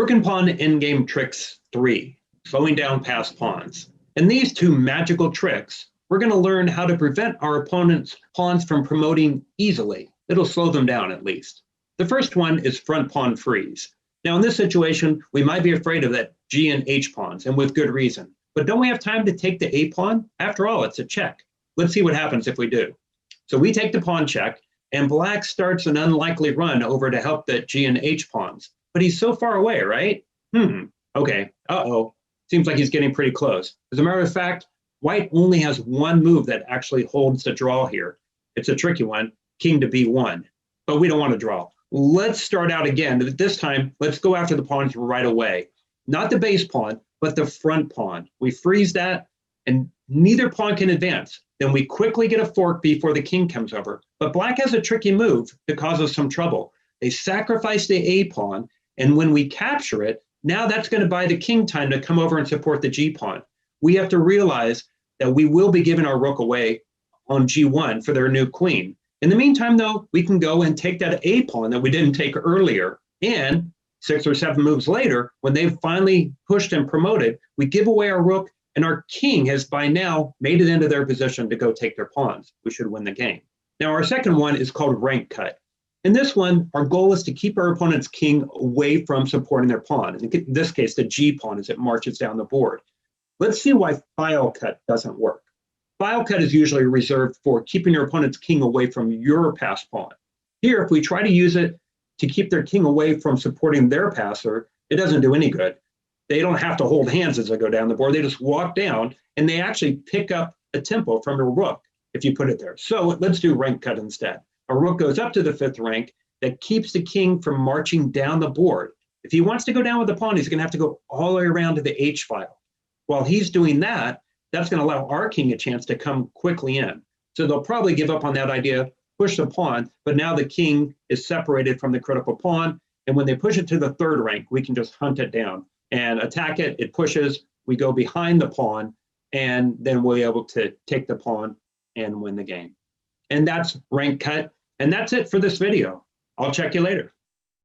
Rook and Pawn Endgame Tricks 3, slowing down past pawns. In these two magical tricks, we're going to learn how to prevent our opponent's pawns from promoting easily. It'll slow them down at least. The first one is front pawn freeze. Now in this situation, we might be afraid of that G and H pawns, and with good reason. But don't we have time to take the A pawn? After all, it's a check. Let's see what happens if we do. So we take the pawn check, and Black starts an unlikely run over to help the G and H pawns. But he's so far away, right? Okay, seems like he's getting pretty close. As a matter of fact, White only has one move that actually holds the draw here. It's a tricky one, king to B1, but we don't want to draw. Let's start out again. This time, let's go after the pawns right away. Not the base pawn, but the front pawn. We freeze that, and neither pawn can advance. Then we quickly get a fork before the king comes over. But Black has a tricky move to cause us some trouble. They sacrifice the A pawn, and when we capture it, now that's going to buy the king time to come over and support the G pawn. We have to realize that we will be giving our rook away on G1 for their new queen. In the meantime, though, we can go and take that A pawn that we didn't take earlier. And 6 or 7 moves later, when they've finally pushed and promoted, we give away our rook, and our king has by now made it into their position to go take their pawns. We should win the game. Now, our second one is called rank cut. In this one, our goal is to keep our opponent's king away from supporting their pawn. In this case, the G pawn as it marches down the board. Let's see why file cut doesn't work. File cut is usually reserved for keeping your opponent's king away from your pass pawn. Here, if we try to use it to keep their king away from supporting their passer, it doesn't do any good. They don't have to hold hands as they go down the board. They just walk down, and they actually pick up a tempo from a rook if you put it there. So let's do rank cut instead. A rook goes up to the 5th rank that keeps the king from marching down the board. If he wants to go down with the pawn, he's going to have to go all the way around to the H file. While he's doing that, that's going to allow our king a chance to come quickly in. So they'll probably give up on that idea, push the pawn, but now the king is separated from the critical pawn, and when they push it to the 3rd rank, we can just hunt it down and attack it. It pushes, we go behind the pawn, and then we'll be able to take the pawn and win the game. And that's rank cut. And that's it for this video. I'll check you later.